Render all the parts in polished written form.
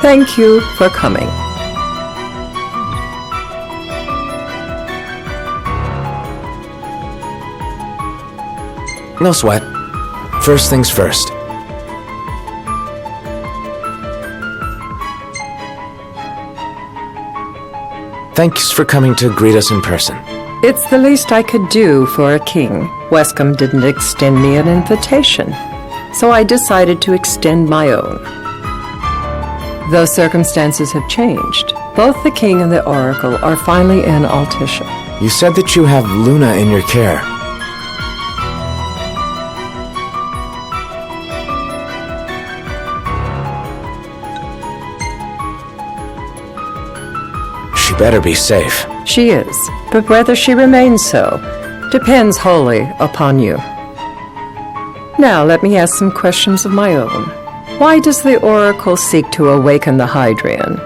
Thank you for coming. No sweat. First things first. Thanks for coming to greet us in person. It's the least I could do for a king. Wescombe didn't extend me an invitation, so I decided to extend my own. Though circumstances have changed, both the king and the oracle are finally in Altisha. You said that you have Luna in your care. She better be safe. She is, but whether she remains so depends wholly upon you. Now let me ask some questions of my own. Why does the oracle seek to awaken the Hydrian?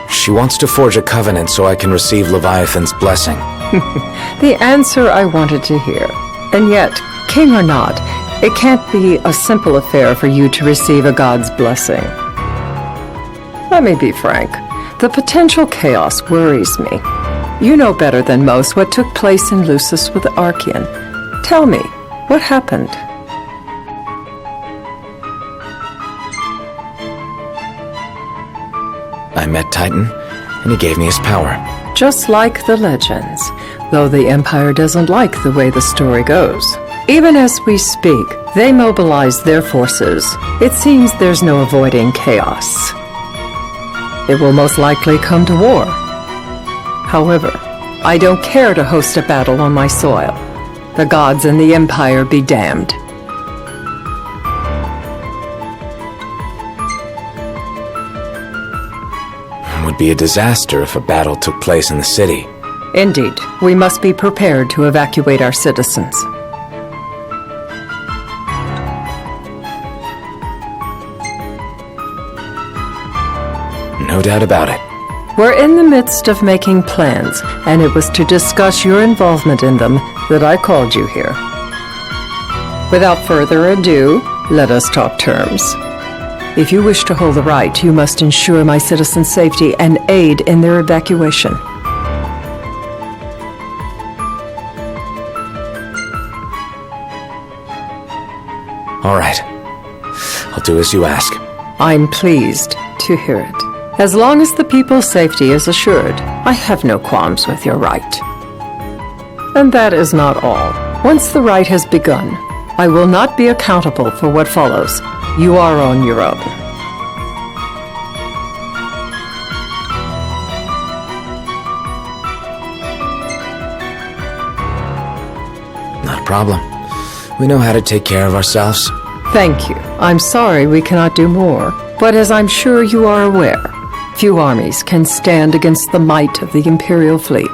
She wants to forge a covenant so I can receive Leviathan's blessing. The answer I wanted to hear. And yet, king or not, it can't be a simple affair for you to receive a god's blessing. Let me be frank. The potential chaos worries me. You know better than most what took place in Lucis with Archean. Tell me, what happened? I met Titan, and he gave me his power. Just like the legends, though the Empire doesn't like the way the story goes. Even as we speak, they mobilize their forces. It seems there's no avoiding chaos. It will most likely come to war. However, I don't care to host a battle on my soil. The gods and the Empire be damned. It would be a disaster if a battle took place in the city. Indeed, we must be prepared to evacuate our citizens. No doubt about it. We're in the midst of making plans, and it was to discuss your involvement in them that I called you here. Without further ado, let us talk terms. If you wish to hold the right, you must ensure my citizens' safety and aid in their evacuation. All right. I'll do as you ask. I'm pleased to hear it. As long as the people's safety is assured, I have no qualms with your right. And that is not all. Once the rite has begun, I will not be accountable for what follows. You are on your own. Not a problem. We know how to take care of ourselves. Thank you. I'm sorry we cannot do more, but as I'm sure you are aware, few armies can stand against the might of the Imperial fleet.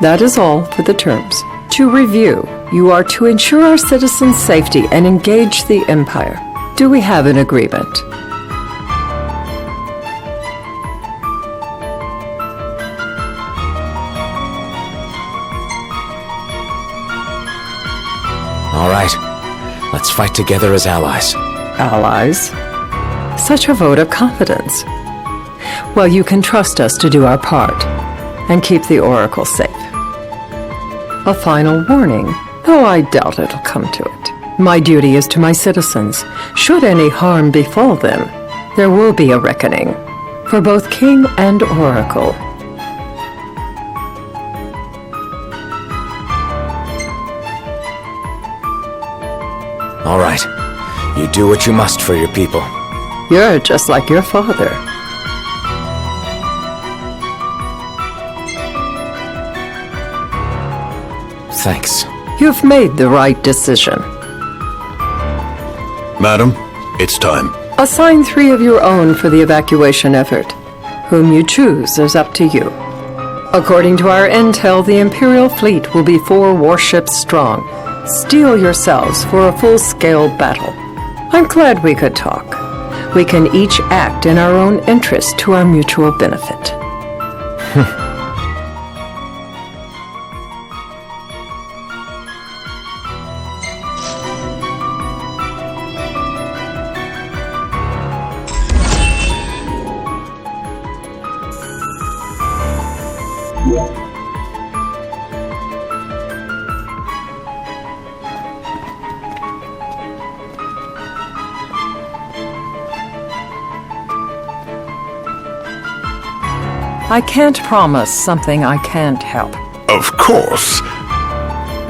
That is all for the terms. To review, you are to ensure our citizens' safety and engage the Empire. Do we have an agreement? All right. Let's fight together as allies. Allies? Such a vote of confidence. Well, you can trust us to do our part and keep the Oracle safe. A final warning, though I doubt it'll come to it. My duty is to my citizens. Should any harm befall them, there will be a reckoning for both King and Oracle. All right. You do what you must for your people. You're just like your father. Thanks. You've made the right decision. Madam, it's time. Assign 3 of your own for the evacuation effort. Whom you choose is up to you. According to our intel, the Imperial fleet will be 4 warships strong. Steel yourselves for a full-scale battle. I'm glad we could talk. We can each act in our own interest to our mutual benefit. I can't promise something I can't help. Of course.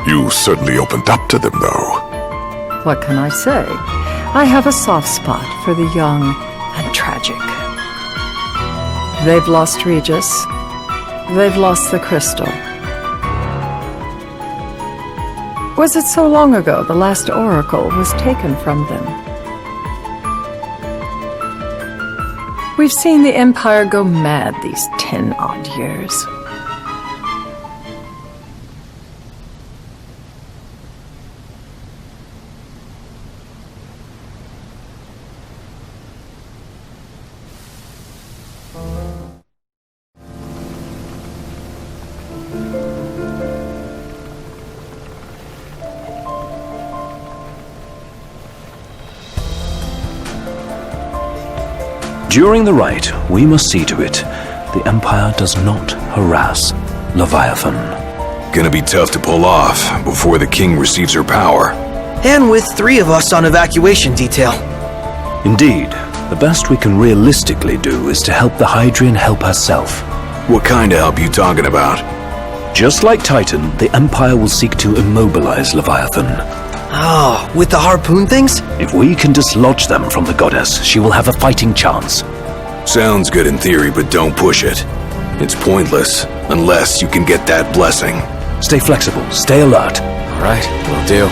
You certainly opened up to them, though. What can I say? I have a soft spot for the young and tragic. They've lost Regis. They've lost the crystal. Was it so long ago the last oracle was taken from them? We've seen the Empire go mad these 10-odd years. During the rite, we must see to it the Empire does not harass Leviathan. Gonna be tough to pull off before the king receives her power. And with 3 of us on evacuation detail. Indeed, the best we can realistically do is to help the Hydrian help herself. What kind of help you talking about? Just like Titan, the Empire will seek to immobilize Leviathan. Oh, with the harpoon things? If we can dislodge them from the goddess, she will have a fighting chance. Sounds good in theory, but don't push it. It's pointless, unless you can get that blessing. Stay flexible, stay alert. All right, will do.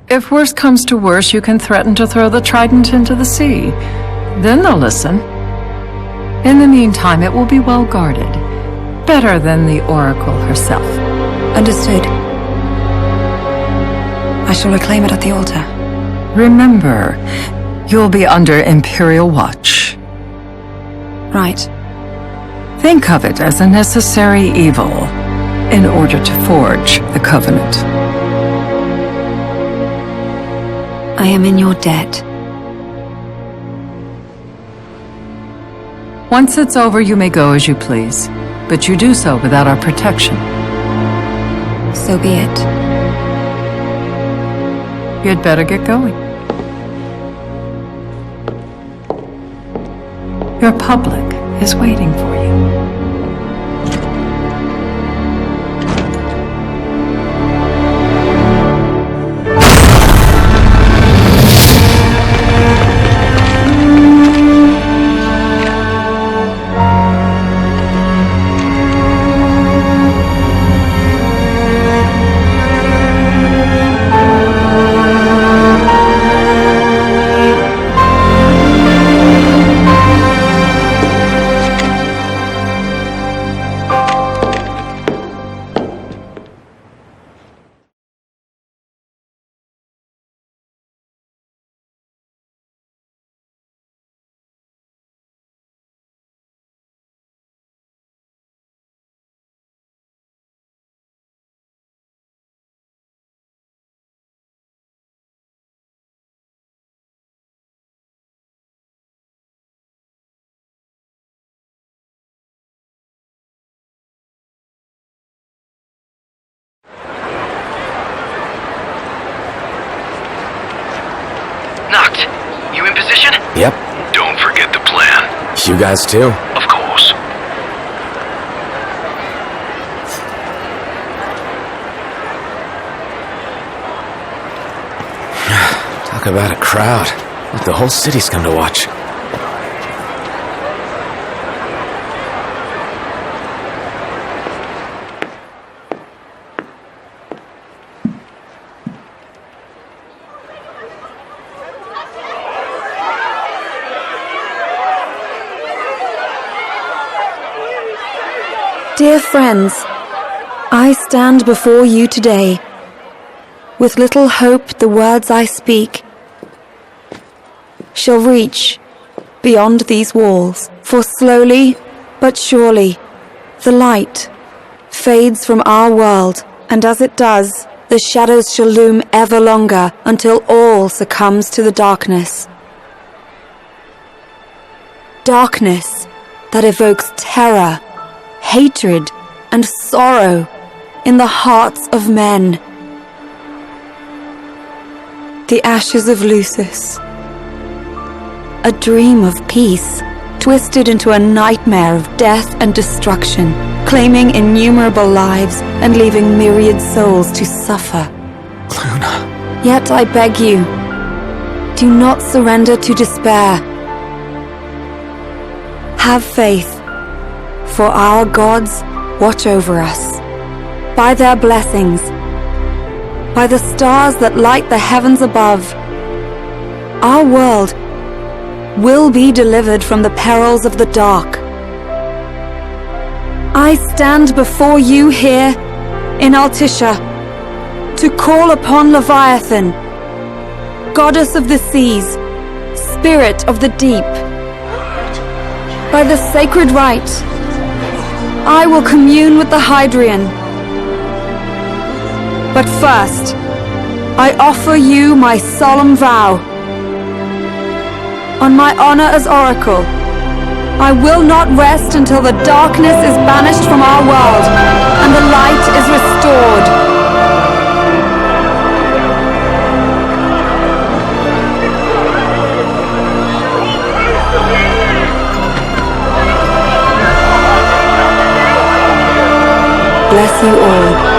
If worse comes to worse, you can threaten to throw the trident into the sea. Then they'll listen. In the meantime, it will be well guarded. Better than the Oracle herself. Understood. I shall reclaim it at the altar. Remember, you'll be under Imperial watch. Right. Think of it as a necessary evil in order to forge the Covenant. I am in your debt. Once it's over, you may go as you please, but you do so without our protection. So be it. You'd better get going. Your public is waiting for you. Knocked. You in position? Yep. Don't forget the plan. You guys too. Of course. Talk about a crowd. Like the whole city's come to watch. Dear friends, I stand before you today. With little hope the words I speak shall reach beyond these walls. For slowly but surely The light fades from our world, and as it does, the shadows shall loom ever longer until all succumbs to the darkness. Darkness that evokes terror, hatred, and sorrow in the hearts of men. The ashes of Lucis. A dream of peace, twisted into a nightmare of death and destruction, claiming innumerable lives and leaving myriad souls to suffer. Luna. Yet I beg you, do not surrender to despair. Have faith, for our gods watch over us. By their blessings, by the stars that light the heavens above, our world will be delivered from the perils of the dark. I stand before you here in Altisha to call upon Leviathan, goddess of the seas, spirit of the deep. By the sacred rite, I will commune with the Hydrian. But first, I offer you my solemn vow. On my honor as Oracle, I will not rest until the darkness is banished from our world and the light is restored. Bless you all.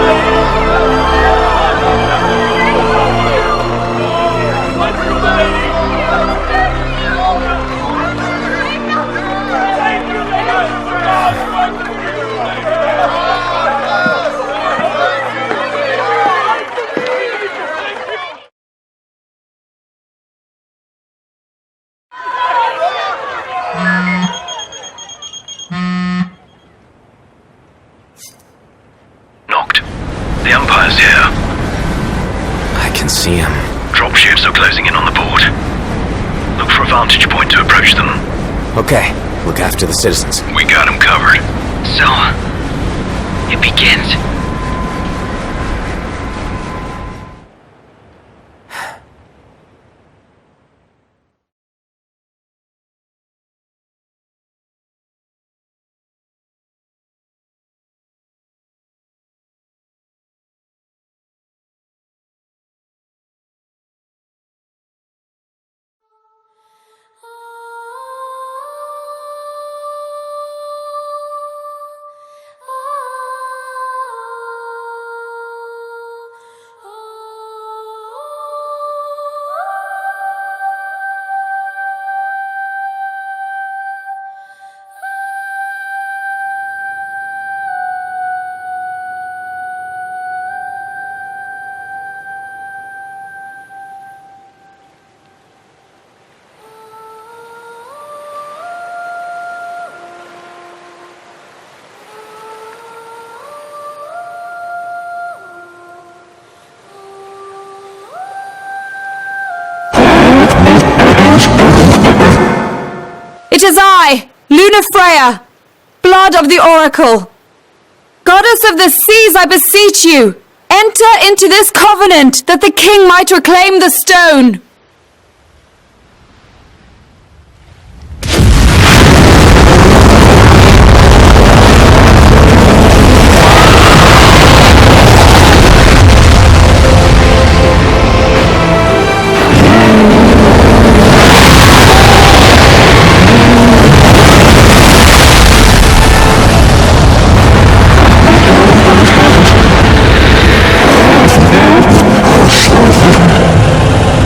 See him. Dropships are closing in on the board. Look for a vantage point to approach them. Okay, look after the citizens. We got them covered. So, it begins. It is I, Luna Freya, blood of the Oracle. Goddess of the seas, I beseech you, enter into this covenant that the king might reclaim the stone.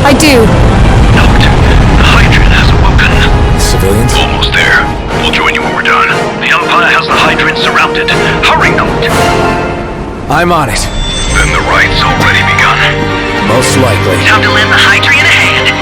I do. Note, the Hydrian has awoken. Civilians? Almost there. We'll join you when we're done. The Empire has the Hydrian surrounded. Hurry, Note! I'm on it. Then the rite's already begun. Most likely. Time to lend the Hydrian a hand.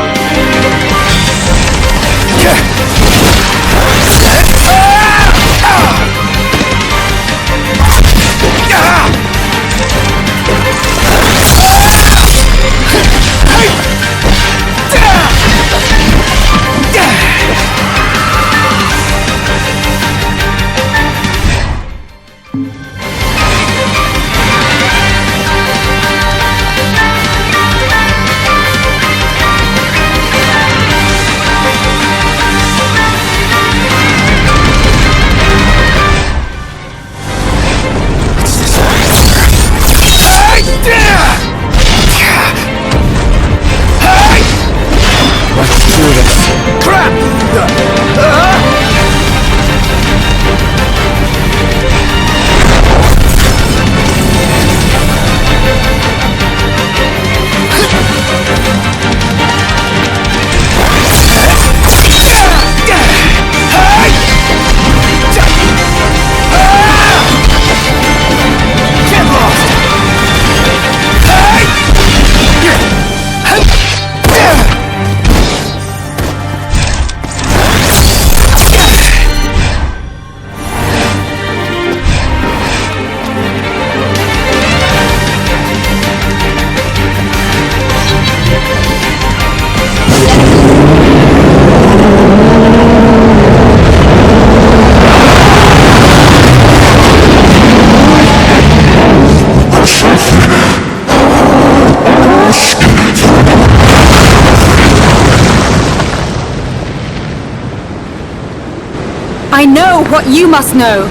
I know what you must know.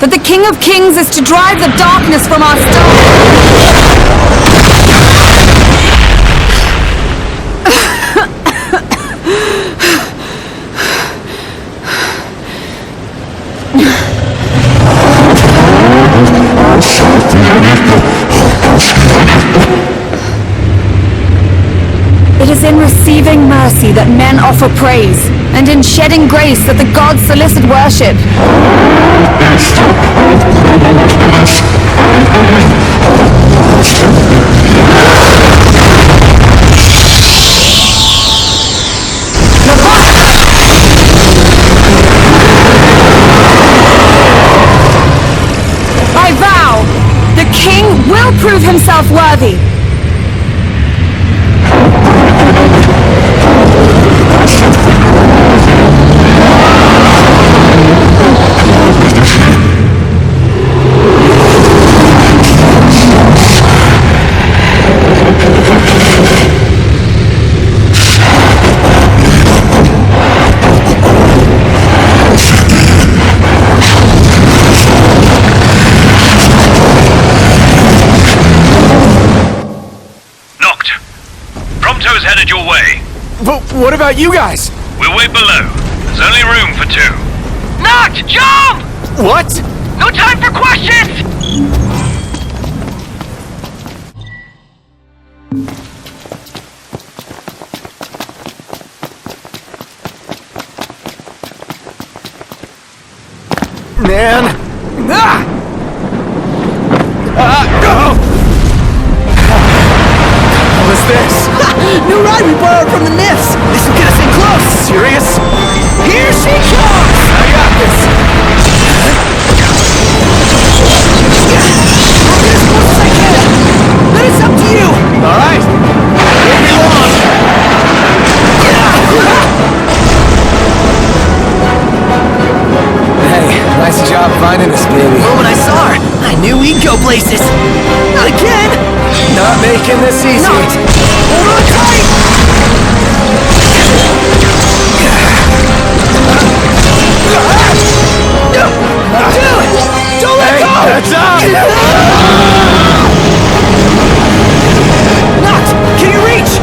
That the King of Kings is to drive the darkness from our star. It is in receiving mercy that men offer praise, and in shedding grace that the gods solicit worship. I vow, the king will prove himself worthy. Headed your way. But what about you guys? We'll wait below. There's only room for two. Knocked! Jump! What? No time for questions! Man. What was this? New ride we borrowed from the Myths! This will get us in close! Serious? Here she comes! I got this. I'll get as close as I can! But it's up to you! Alright. Won't be long. Hey, nice job finding this baby. But when I saw her, I knew we'd go places! Not again! Not making this easy. Not! Hold on tight! Dude! Don't let Hey, go! that's up! Not! Can you reach?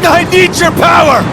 I need your power!